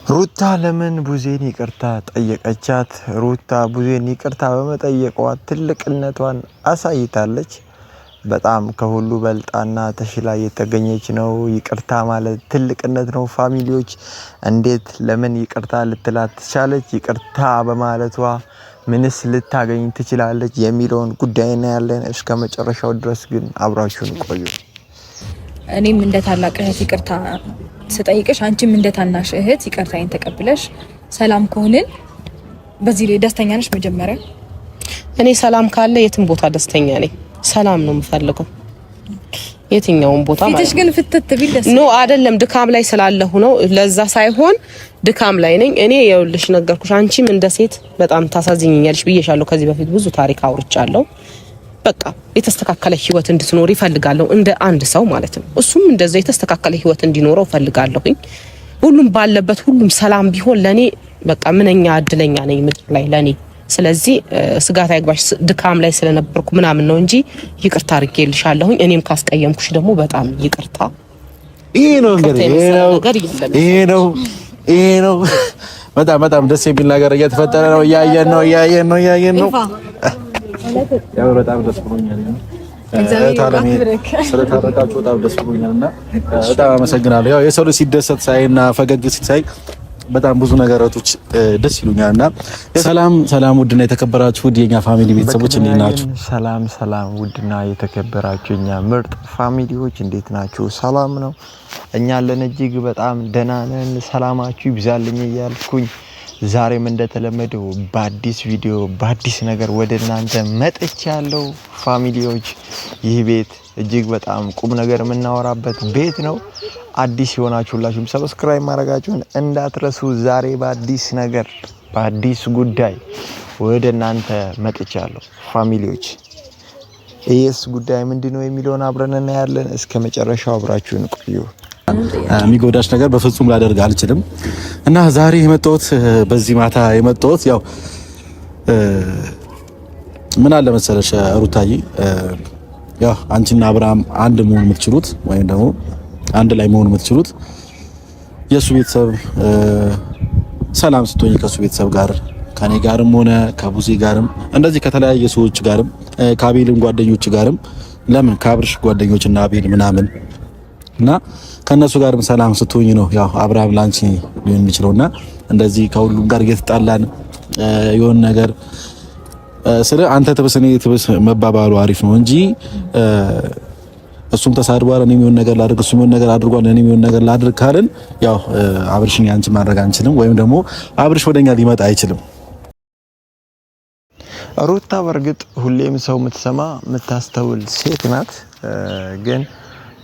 ሩታ ለምን ቡዜን ይቅርታ ጠየቀቻት? ሩታ ቡዜን ይቅርታ በመጠየቋ ትልቅነቷን አሳይታለች። በጣም ከሁሉ በልጣና ተሽላ የተገኘች ነው። ይቅርታ ማለት ትልቅነት ነው። ፋሚሊዎች እንዴት ለምን ይቅርታ ልትላት ቻለች? ይቅርታ በማለቷ ምንስ ልታገኝ ትችላለች የሚለውን ጉዳይ እናያለን። እስከ መጨረሻው ድረስ ግን አብራችሁን ቆዩ። እኔም እንደ ታላቅ እህት ይቅርታ ስጠይቅሽ አንቺም እንደ ታናሽ እህት ይቅርታዬን ተቀብለሽ ሰላም ከሆንን በዚህ ላይ ደስተኛ ነሽ? መጀመሪያ እኔ ሰላም ካለ የትም ቦታ ደስተኛ ነኝ። ሰላም ነው የምፈልገው የትኛውም ቦታ ማለት ነው። ፊትሽ ግን ፍትት ቢል ደስ ነው አይደለም? ድካም ላይ ስላለሁ ነው። ለዛ ሳይሆን ድካም ላይ ነኝ እኔ። ይኸውልሽ ነገርኩሽ፣ አንቺም እንደ ሴት በጣም ታሳዝኝኛለሽ ብዬሻለሁ። ከዚህ በፊት ብዙ ታሪክ አውርቻለሁ። በቃ የተስተካከለ ህይወት እንድትኖር ይፈልጋለሁ እንደ አንድ ሰው ማለት ነው። እሱም እንደዛ የተስተካከለ ህይወት እንዲኖረው ፈልጋለሁኝ። ሁሉም ባለበት ሁሉም ሰላም ቢሆን ለኔ በቃ ምንኛ እድለኛ ነኝ ምድር ላይ ለኔ። ስለዚህ ስጋት አይግባሽ፣ ድካም ላይ ስለነበርኩ ምናምን ነው እንጂ ይቅርታ አድርጌልሻለሁኝ። እኔም ካስቀየምኩሽ ደግሞ በጣም ይቅርታ። ይሄ ነው እንግዲህ ይሄ ነው በጣም ደስ የሚል ነገር እየተፈጠረ ነው። እያየን ነው ያው በጣም ደስ ብሎኛል። ስለታረቃችሁ በጣም ደስ ብሎኛልና በጣም አመሰግናለሁ። ያው የሰው ልጅ ሲደሰት ሳይና ፈገግ ሲል በጣም ብዙ ነገራቶች ደስ ይሉኛልና ሰላም ውድና የተከበራችሁ ውድ የኛ ፋሚሊ ቤተሰቦች እንዴት ናችሁ? ሰላም ውድና የተከበራችሁ የኛ ምርጥ ፋሚሊዎች እንዴት ናችሁ? ሰላም ነው? እኛ አለን እጅግ በጣም ደህና ነን። ሰላማችሁ ይብዛልኝ እያልኩኝ ዛሬም እንደተለመደው በአዲስ ቪዲዮ በአዲስ ነገር ወደ እናንተ መጥቻለሁ ፋሚሊዎች። ይህ ቤት እጅግ በጣም ቁም ነገር የምናወራበት ቤት ነው። አዲስ የሆናችሁላችሁም ሰብስክራይብ ማድረጋችሁን እንዳትረሱ። ዛሬ በአዲስ ነገር በአዲስ ጉዳይ ወደ እናንተ መጥቻለሁ ፋሚሊዎች። ይህስ ጉዳይ ምንድነው የሚለውን አብረን እናያለን። እስከ መጨረሻው አብራችሁን ቆዩ። የሚጎዳሽ ነገር በፍጹም ላደርግ አልችልም እና ዛሬ የመጣሁት በዚህ ማታ የመጣሁት ያው ምን አለ መሰለሽ ሩታዬ፣ ያው አንቺና አብርሃም አንድ መሆን የምትችሉት ወይም ደግሞ አንድ ላይ መሆን የምትችሉት የሱ ቤተሰብ ሰላም ስትሆኝ ከሱ ቤተሰብ ጋር ከኔ ጋርም ሆነ ከቡዜ ጋርም እንደዚህ ከተለያየ ሰዎች ጋርም ከአቤልም ጓደኞች ጋርም ለምን ከአብርሽ ጓደኞችና አቤል ምናምን እና ከነሱ ጋርም ሰላም ስትሆኝ ነው ያው አብርሃም ላንቺ ሊሆን የሚችለውና እንደዚህ ከሁሉም ጋር እየተጣላን የሆነ ነገር ስለ አንተ ትብስ እኔ ትብስ መባባሉ አሪፍ ነው እንጂ እሱም ተሳድቧል እኔም የሆነ ነገር ላድርግ እሱም የሆነ ነገር አድርጓል እኔም የሆነ ነገር ላድርግ ካልን ያው አብርሽን ያንቺ ማድረግ አንችልም፣ ወይም ደግሞ አብርሽ ወደኛ ሊመጣ አይችልም። ሩታ በርግጥ ሁሌም ሰው የምትሰማ የምታስተውል ሴት ናት። ግን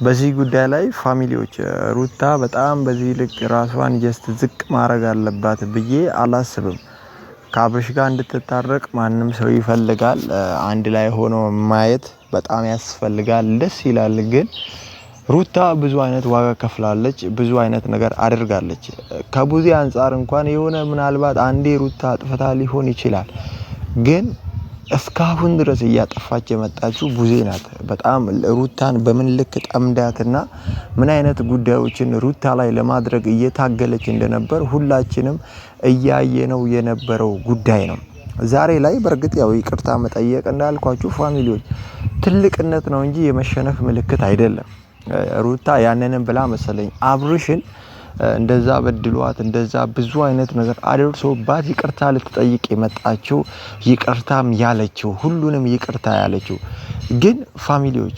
በዚህ ጉዳይ ላይ ፋሚሊዎች ሩታ በጣም በዚህ ልክ ራሷን ጀስት ዝቅ ማድረግ አለባት ብዬ አላስብም። ከአብርሽ ጋር እንድትታረቅ ማንም ሰው ይፈልጋል። አንድ ላይ ሆኖ ማየት በጣም ያስፈልጋል፣ ደስ ይላል። ግን ሩታ ብዙ አይነት ዋጋ ከፍላለች፣ ብዙ አይነት ነገር አድርጋለች። ከቡዜ አንፃር እንኳን የሆነ ምናልባት አንዴ ሩታ አጥፍታ ሊሆን ይችላል። ግን እስካሁን ድረስ እያጠፋች የመጣችው ቡዜ ናት። በጣም ሩታን በምን ልክ ጠምዳትና ምን አይነት ጉዳዮችን ሩታ ላይ ለማድረግ እየታገለች እንደነበር ሁላችንም እያየነው የነበረው ጉዳይ ነው። ዛሬ ላይ በርግጥ ያው ይቅርታ መጠየቅ እንዳልኳችሁ ፋሚሊዎች ትልቅነት ነው እንጂ የመሸነፍ ምልክት አይደለም። ሩታ ያንንም ብላ መሰለኝ አብርሽን እንደዛ በድሏት እንደዛ ብዙ አይነት ነገር አድርሶባት ይቅርታ ልትጠይቅ የመጣችው ይቅርታም ያለችው ሁሉንም ይቅርታ ያለችው። ግን ፋሚሊዎች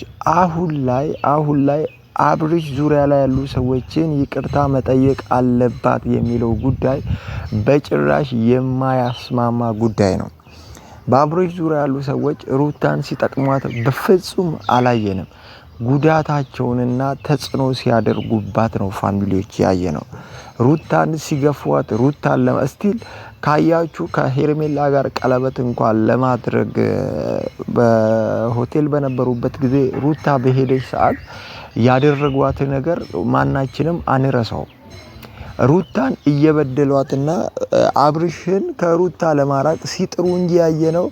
አሁን ላይ አብርሽ ዙሪያ ላይ ያሉ ሰዎችን ይቅርታ መጠየቅ አለባት የሚለው ጉዳይ በጭራሽ የማያስማማ ጉዳይ ነው። በአብርሽ ዙሪያ ያሉ ሰዎች ሩታን ሲጠቅሟት በፍጹም አላየንም። ጉዳታቸውንና ተጽዕኖ ሲያደርጉባት ነው ፋሚሊዎች ያየ ነው። ሩታን ሲገፏት ሩታን ለመስቲል ካያችሁ ከሄርሜላ ጋር ቀለበት እንኳን ለማድረግ በሆቴል በነበሩበት ጊዜ ሩታ በሄደች ሰዓት ያደረጓት ነገር ማናችንም አንረሳው። ሩታን እየበደሏትና አብርሽን ከሩታ ለማራቅ ሲጥሩ እንጂ ያየ ነው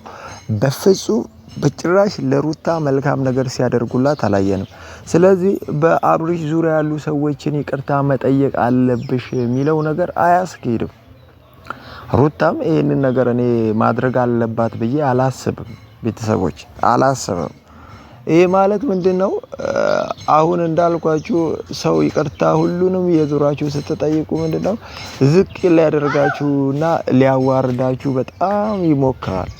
በፍጹም በጭራሽ ለሩታ መልካም ነገር ሲያደርጉላት አላየንም። ስለዚህ በአብርሽ ዙሪያ ያሉ ሰዎችን ይቅርታ መጠየቅ አለብሽ የሚለው ነገር አያስኬድም። ሩታም ይሄንን ነገር እኔ ማድረግ አለባት ብዬ አላስብም። ቤተሰቦች አላስብም። ይሄ ማለት ምንድነው? አሁን እንዳልኳችሁ ሰው ይቅርታ ሁሉንም የዙራችሁ ስትጠይቁ ምንድነው ዝቅ ሊያደርጋችሁና ሊያዋርዳችሁ በጣም ይሞክራል።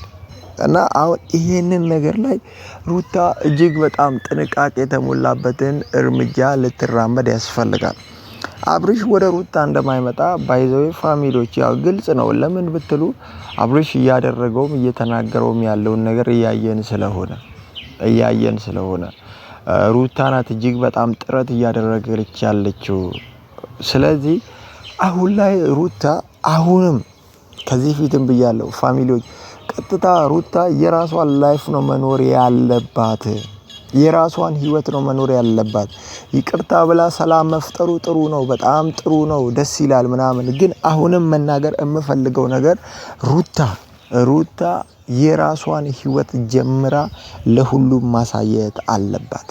እና አሁን ይሄንን ነገር ላይ ሩታ እጅግ በጣም ጥንቃቄ የተሞላበትን እርምጃ ልትራመድ ያስፈልጋል። አብርሽ ወደ ሩታ እንደማይመጣ ባይዘው ፋሚሊዎች ያው ግልጽ ነው። ለምን ብትሉ አብርሽ እያደረገውም እየተናገረውም ያለውን ነገር እያየን ስለሆነ ሩታ ናት እጅግ በጣም ጥረት እያደረገች ያለችው። ስለዚህ አሁን ላይ ሩታ አሁንም ከዚህ ፊትም ብያለሁ ፋሚሊዎች ቀጥታ ሩታ የራሷን ላይፍ ነው መኖር ያለባት። የራሷን ህይወት ነው መኖር ያለባት። ይቅርታ ብላ ሰላም መፍጠሩ ጥሩ ነው፣ በጣም ጥሩ ነው፣ ደስ ይላል ምናምን። ግን አሁንም መናገር የምፈልገው ነገር ሩታ የራሷን ህይወት ጀምራ ለሁሉም ማሳየት አለባት።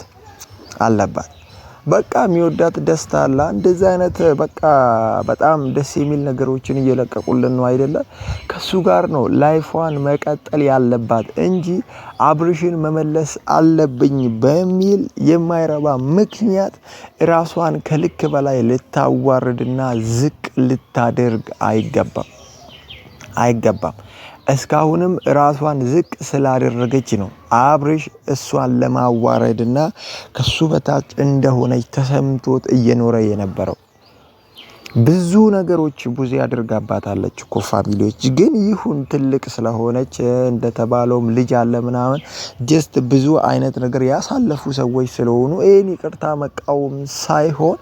በቃ የሚወዳት ደስታ አለ። እንደዚህ አይነት በቃ በጣም ደስ የሚል ነገሮችን እየለቀቁልን ነው አይደለ? ከሱ ጋር ነው ላይፏን መቀጠል ያለባት እንጂ አብርሽን መመለስ አለብኝ በሚል የማይረባ ምክንያት ራሷን ከልክ በላይ ልታዋርድና ዝቅ ልታደርግ አይገባም። እስካሁንም ራሷን ዝቅ ስላደረገች ነው አብርሽ እሷን ለማዋረድና ከሱ በታች እንደሆነች ተሰምቶት እየኖረ የነበረው። ብዙ ነገሮች ብዙ ያደርጋባታለች እኮ ፋሚሊዎች። ግን ይሁን ትልቅ ስለሆነች እንደተባለውም ልጅ አለ ምናምን ጀስት ብዙ አይነት ነገር ያሳለፉ ሰዎች ስለሆኑ ይሄን ይቅርታ መቃወም ሳይሆን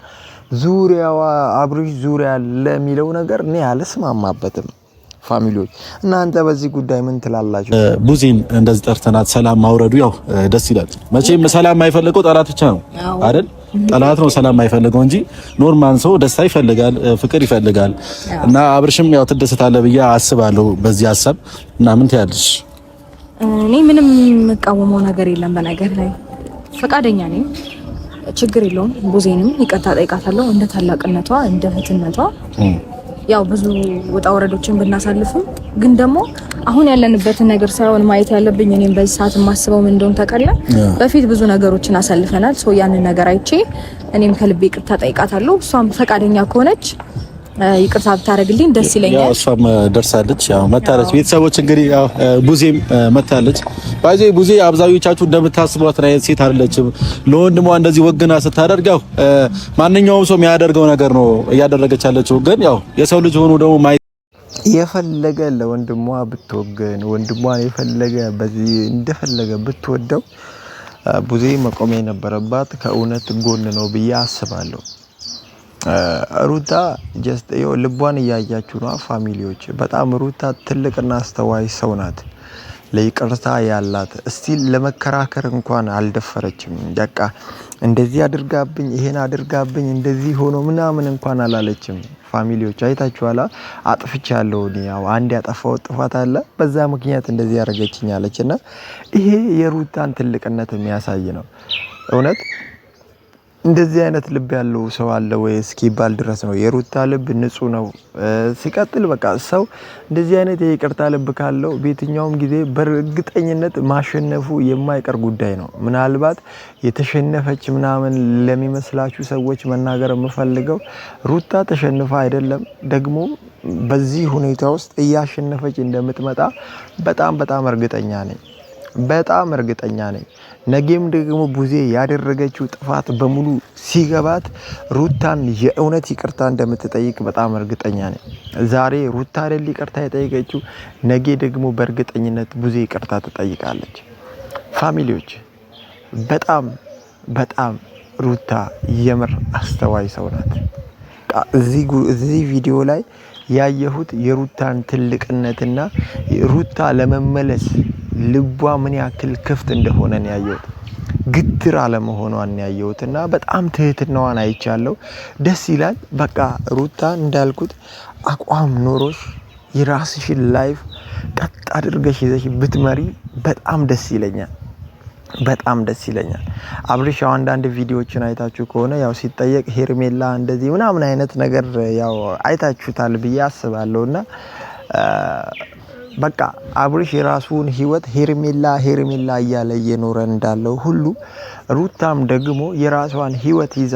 ዙሪያዋ አብርሽ ዙሪያ ለሚለው ነገር እኔ አልስማማበትም። ፋሚሊዎች እናንተ በዚህ ጉዳይ ምን ትላላችሁ? ቡዚን እንደዚህ ጠርተናት ሰላም ማውረዱ ያው ደስ ይላል። መቼም ሰላም የማይፈልገው ጠላት ብቻ ነው አይደል? ጠላት ነው ሰላም የማይፈልገው እንጂ ኖርማል ሰው ደስታ ይፈልጋል፣ ፍቅር ይፈልጋል። እና አብርሽም ያው ትደሰታለህ ብዬ አስባለሁ በዚህ ሀሳብ። እና ምን ትያለሽ? እኔ ምንም የምቃወመው ነገር የለም። በነገር ላይ ፈቃደኛ ነኝ፣ ችግር የለውም። ቡዜንም ይቅርታ ጠይቃታለሁ እንደ ታላቅነቷ እንደ እህትነቷ። ያው ብዙ ወጣ ወረዶችን ብናሳልፍም ግን ደግሞ አሁን ያለንበትን ነገር ሳይሆን ማየት ያለብኝ እኔም በዚህ ሰዓት የማስበው ምን እንደሆነ ታውቃለህ? በፊት ብዙ ነገሮችን አሳልፈናል። ሶ ያንን ነገር አይቼ እኔም ከልቤ ይቅርታ ጠይቃታለሁ። እሷም ፈቃደኛ ከሆነች ይቅርታ ብታረግልኝ ደስ ይለኛል። ያው እሷም ደርሳለች፣ ያው መታለች። ቤተሰቦች እንግዲህ ያው ቡዜም መታለች። ባይዜ ቡዜ አብዛኞቻችሁ እንደምታስቡት ነው ሴት አይደለችም። ለወንድሟ እንደዚህ ወግና ስታደርግ ያው ማንኛውም ሰው የሚያደርገው ነገር ነው እያደረገች ያለችው። ግን ያው የሰው ልጅ ሆኖ ደግሞ የፈለገ ለወንድሟ ብትወገን ወንድሟን የፈለገ በዚህ እንደፈለገ ብትወደው ቡዜ መቆም የነበረባት ከእውነት ጎን ነው ብዬ አስባለሁ። ሩታ ጀስት ልቧን እያያችሁ ነው ፋሚሊዎች። በጣም ሩታ ትልቅና አስተዋይ ሰው ናት። ለይቅርታ ያላት እስቲል ለመከራከር እንኳን አልደፈረችም። በቃ እንደዚህ አድርጋብኝ ይሄን አድርጋብኝ እንደዚህ ሆኖ ምናምን እንኳን አላለችም። ፋሚሊዎች አይታችኋላ። አጥፍቻለሁ ያው አንድ ያጠፋው ጥፋት አለ በዛ ምክንያት እንደዚህ ያደረገችኝ አለችና ይሄ የሩታን ትልቅነት የሚያሳይ ነው። እውነት እንደዚህ አይነት ልብ ያለው ሰው አለ ወይ እስኪባል ድረስ ነው። የሩታ ልብ ንጹህ ነው። ሲቀጥል በቃ ሰው እንደዚህ አይነት የይቅርታ ልብ ካለው በየትኛውም ጊዜ በእርግጠኝነት ማሸነፉ የማይቀር ጉዳይ ነው። ምናልባት የተሸነፈች ምናምን ለሚመስላችሁ ሰዎች መናገር የምፈልገው ሩታ ተሸንፋ አይደለም፣ ደግሞ በዚህ ሁኔታ ውስጥ እያሸነፈች እንደምትመጣ በጣም እርግጠኛ ነኝ። ነገም ደግሞ ቡዜ ያደረገችው ጥፋት በሙሉ ሲገባት ሩታን የእውነት ይቅርታ እንደምትጠይቅ በጣም እርግጠኛ ነኝ። ዛሬ ሩታ አይደል ይቅርታ የጠየቀችው፣ ነገ ደግሞ በእርግጠኝነት ቡዜ ይቅርታ ትጠይቃለች። ፋሚሊዎች በጣም ሩታ የምር አስተዋይ ሰው ናት። እዚህ ቪዲዮ ላይ ያየሁት የሩታን ትልቅነትና ሩታ ለመመለስ ልቧ ምን ያክል ክፍት እንደሆነ ነው ያየሁት። ግትር አለመሆኗን ያየሁትና በጣም ትህትናዋን አይቻለሁ። ደስ ይላል። በቃ ሩታ እንዳልኩት አቋም ኖሮሽ የራስሽን ላይፍ ቀጥ አድርገሽ ይዘሽ ብትመሪ በጣም ደስ ይለኛል። በጣም ደስ ይለኛል። አብርሽ ያው አንዳንድ ቪዲዮዎችን አይታችሁ ከሆነ ያው ሲጠየቅ ሄርሜላ እንደዚህ ምናምን አይነት ነገር ያው አይታችሁታል ብዬ አስባለሁና በቃ አብርሽ የራሱን ህይወት ሄርሜላ እያለ እየኖረ እንዳለው ሁሉ ሩታም ደግሞ የራሷን ህይወት ይዛ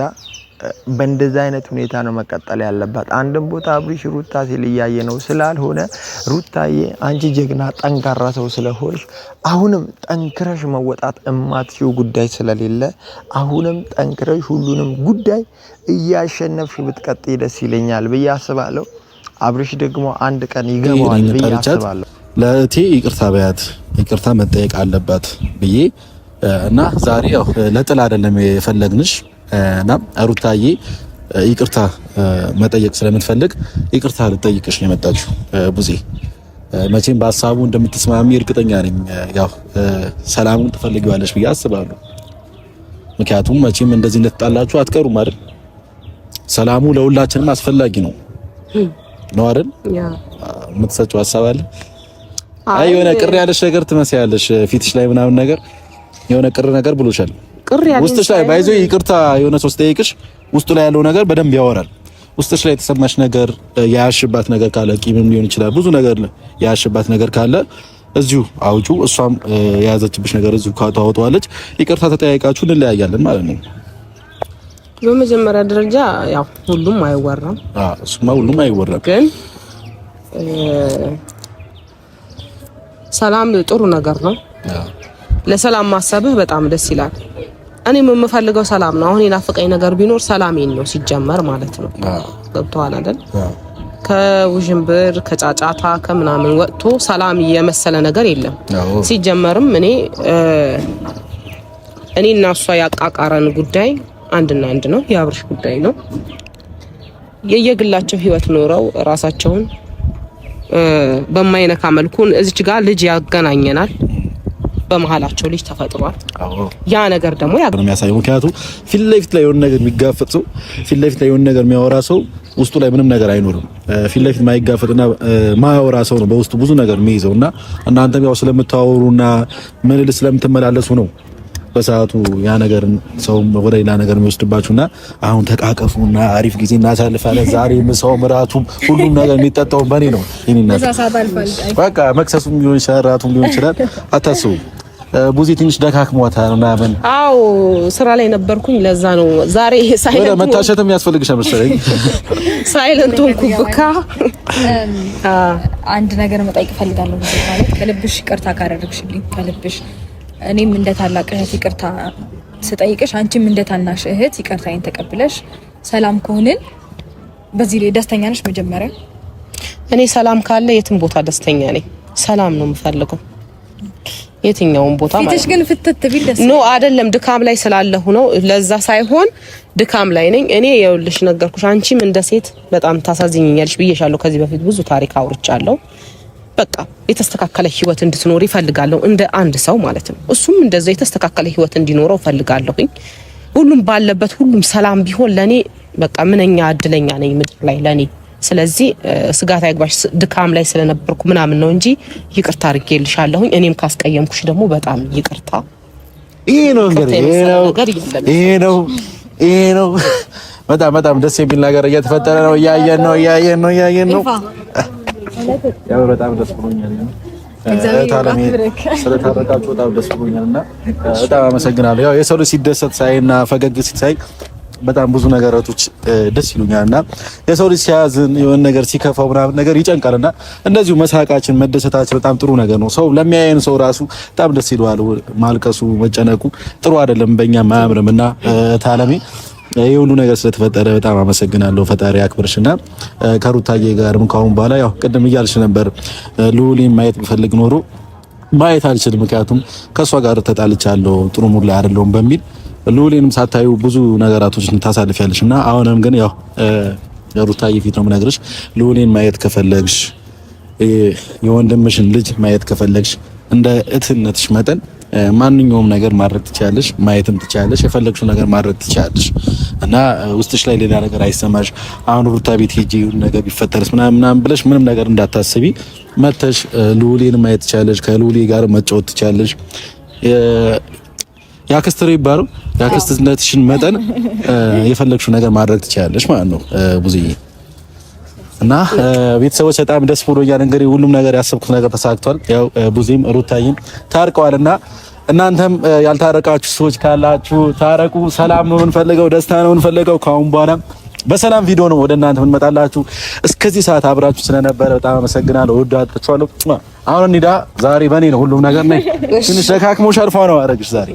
በእንደዚህ አይነት ሁኔታ ነው መቀጠል ያለባት። አንድም ቦታ አብርሽ ሩታ ሲል እያየ ነው ስላልሆነ ሩታዬ አንቺ ጀግና ጠንካራ ሰው ስለሆንሽ አሁንም ጠንክረሽ መወጣት እማትሽው ጉዳይ ስለሌለ አሁንም ጠንክረሽ ሁሉንም ጉዳይ እያሸነፍሽ ብትቀጥይ ደስ ይለኛል ብዬ አስባለሁ። አብርሽ ደግሞ አንድ ቀን ይገባዋል ብዬ አስባለሁ። ለእቴ ይቅርታ በያት፣ ይቅርታ መጠየቅ አለባት ብዬ እና ዛሬ ያው ለጥል አይደለም የፈለግንሽ እና ሩታዬ ይቅርታ መጠየቅ ስለምትፈልግ ይቅርታ ልጠይቅሽ ነው የመጣችው። ቡዜ መቼም በሀሳቡ እንደምትስማሚ እርግጠኛ ነኝ። ያው ሰላሙን ትፈልጊዋለሽ ብዬ አስባለሁ። ምክንያቱም መቼም እንደዚህ እንደተጣላችሁ አትቀሩም አይደል? ሰላሙ ለሁላችንም አስፈላጊ ነው አይደል? የምትሰጪው ሀሳብ አለ? አይ የሆነ ቅር ያለሽ ነገር ትመስያለሽ ፊትሽ ላይ ምናምን ነገር የሆነ ቅር ነገር ብሎሻል ውስጥሽ ላይ ባይዞ ይቅርታ የሆነ ሰው ሲጠይቅሽ ውስጡ ላይ ያለው ነገር በደንብ ያወራል። ውስጥሽ ላይ የተሰማሽ ነገር ያያሽባት ነገር ካለ ቂምም ሊሆን ይችላል ብዙ ነገር ያያሽባት ነገር ካለ እዚሁ አውጩ። እሷም የያዘችብሽ ነገር እዚሁ ታወጣዋለች። ይቅርታ ተጠያይቃችሁ እንለያያለን ማለት ነው። በመጀመሪያ ደረጃ ያው ሁሉም አይወራም። እሱማ ሁሉም አይወራም፣ ግን ሰላም ጥሩ ነገር ነው። ለሰላም ማሰብህ በጣም ደስ ይላል። እኔም የምፈልገው ሰላም ነው። አሁን የናፈቀኝ ነገር ቢኖር ሰላሜን ነው ሲጀመር ማለት ነው። ገብቶሃል አይደል? ከውዥንብር ከጫጫታ ከምናምን ወጥቶ ሰላም የመሰለ ነገር የለም። ሲጀመርም እኔና እሷ ያቃቃረን ጉዳይ አንድና አንድ ነው፣ የአብርሽ ጉዳይ ነው። የየግላቸው ህይወት ኖረው ራሳቸውን በማይነካ መልኩ እዚች ጋር ልጅ ያገናኘናል። በመሃላቸው ልጅ ተፈጥሯል። ያ ነገር ደግሞ የሚያሳየው ምክንያቱም ፊት ለፊት ላይ የሆነ ነገር የሚጋፈጥ ሰው ፊት ለፊት ላይ የሆነ ነገር የሚያወራ ሰው ውስጡ ላይ ምንም ነገር አይኖርም። ፊት ለፊት ማይጋፈጥና ማያወራ ሰው ነው በውስጡ ብዙ ነገር የሚይዘውና እናንተም ያው ስለምታወሩና ምን ስለምትመላለሱ ነው በሰዓቱ ያ ነገር ሰው ወደ ሌላ ነገር የሚወስድባችሁና አሁን ተቃቀፉና አሪፍ ጊዜ እናሳልፋለን። ዛሬ ምሳው ምራቱም ሁሉም ነገር የሚጠጣው በኔ ነው። በቃ መክሰሱም ሊሆን ይችላል ራቱም ሊሆን ይችላል። አታስቡ። ቡዚ ትንሽ ደካክሟታል ምናምን። አዎ ስራ ላይ ነበርኩኝ። ለዛ ነው ዛሬ ሳይለንት መታሸትም ያስፈልግሻል መሰለኝ። ሳይለንት ሆንኩብካ። አንድ ነገር መጠየቅ ፈልጋለሁ። ማለት ከልብሽ ይቅርታ ካደረግሽልኝ ከልብሽ እኔም እንደ ታላቅ እህት ይቅርታ ስጠይቅሽ አንቺም እንደ ታናሽ እህት ይቅርታዬን ተቀብለሽ ሰላም ከሆነን በዚህ ላይ ደስተኛ ነሽ? መጀመሪያ እኔ ሰላም ካለ የትም ቦታ ደስተኛ ነኝ። ሰላም ነው የምፈልገው የትኛውን ቦታ ማለት ነው። ግን ፍትት ቢል ደስ ነው አይደለም? ድካም ላይ ስላለሁ ነው። ለዛ ሳይሆን ድካም ላይ ነኝ እኔ። ይኸውልሽ ነገርኩሽ፣ አንቺም እንደ ሴት በጣም ታሳዝኝኛለሽ ብዬሻለሁ። ከዚህ በፊት ብዙ ታሪክ አውርቻለሁ። በቃ የተስተካከለ ህይወት እንድትኖር ይፈልጋለሁ እንደ አንድ ሰው ማለት ነው። እሱም እንደዛ የተስተካከለ ህይወት እንዲኖረው ፈልጋለሁኝ። ሁሉም ባለበት ሁሉም ሰላም ቢሆን ለኔ በቃ ምንኛ እድለኛ ነኝ ምድር ላይ ለኔ። ስለዚህ ስጋት አይግባሽ፣ ድካም ላይ ስለነበርኩ ምናምን ነው እንጂ ይቅርታ አድርጌልሻለሁኝ። እኔም ካስቀየምኩሽ ደግሞ በጣም ይቅርታ። ይሄ ነው እንግዲህ ይሄ ነው በጣም ደስ የሚል ነገር እየተፈጠረ ነው። እያየን ነው ያው በጣም ደስ ብሎኛል። ስለታረቃችሁ በጣም ደስ ብሎኛልና በጣም አመሰግናለሁ። ያው የሰው ልጅ ሲደሰት ሳይና ፈገግ ሲል በጣም ብዙ ነገራቶች ደስ ይሉኛልና የሰው ልጅ ሲያዝን የሆነ ነገር ሲከፋው ምናምን ነገር ይጨንቃልና እንደዚሁ መሳቃችን መደሰታችን በጣም ጥሩ ነገር ነው። ሰው ለሚያየን ሰው ራሱ በጣም ደስ ይለዋል። ማልቀሱ መጨነቁ ጥሩ አይደለም፣ በእኛም አያምርምና ታለሚ ይሄ ሁሉ ነገር ስለተፈጠረ በጣም አመሰግናለሁ። ፈጣሪ ያክብርሽና ከሩታዬ ጋርም ካሁን በኋላ ያው ቅድም እያልሽ ነበር ሉሊን ማየት ቢፈልግ ኖሮ ማየት አልችልም፣ ምክንያቱም ከሷ ጋር ተጣልቻለሁ ጥሩ ሙድ ላይ አይደለሁም በሚል ሉሊንም ሳታዩ ብዙ ነገራቶችን ታሳልፊያለሽና አሁንም ግን ያው ሩታዬ ፊት ነው የምነግርሽ፣ ሉሊን ማየት ከፈለግሽ የወንድምሽን ልጅ ማየት ከፈለግሽ እንደ እህትነትሽ መጠን ማንኛውም ነገር ማድረግ ትችያለሽ፣ ማየትም ትችያለሽ፣ የፈለግሽው ነገር ማድረግ ትችያለሽ እና ውስጥሽ ላይ ሌላ ነገር አይሰማሽ። አሁን ሩታ ቤት ሄጄ ነገር ቢፈጠርስ ምናምን ብለሽ ምንም ነገር እንዳታስቢ። መተሽ ልዑሌን ማየት ትችያለሽ፣ ከልዑሌ ጋር መጫወት ትችያለሽ። ያክስትሪ ይባሩ ያክስትነትሽን መጠን የፈለግሽው ነገር ማድረግ ትችያለሽ ማለት ነው ብዙዬ። እና ቤተሰቦች በጣም ደስ ብሎኛል። እንግዲህ ሁሉም ነገር ያሰብኩት ነገር ተሳክቷል። ያው ቡዜም ሩታዬም ታርቀዋልና እናንተም ያልታረቃችሁ ሰዎች ካላችሁ ታረቁ። ሰላም ነው የምንፈልገው፣ ደስታ ነው የምንፈልገው። ከአሁን በኋላ በሰላም ቪዲዮ ነው ወደ እናንተ የምንመጣላችሁ። እስከዚህ ሰዓት አብራችሁ ስለነበረ በጣም አመሰግናለሁ። ወዳችኋለሁ። አሁን እንሂዳ። ዛሬ በኔ ነው ሁሉም ነገር ነኝ። ትንሽ ደካክሞሻል። ፋ ነው አረግሽ ዛሬ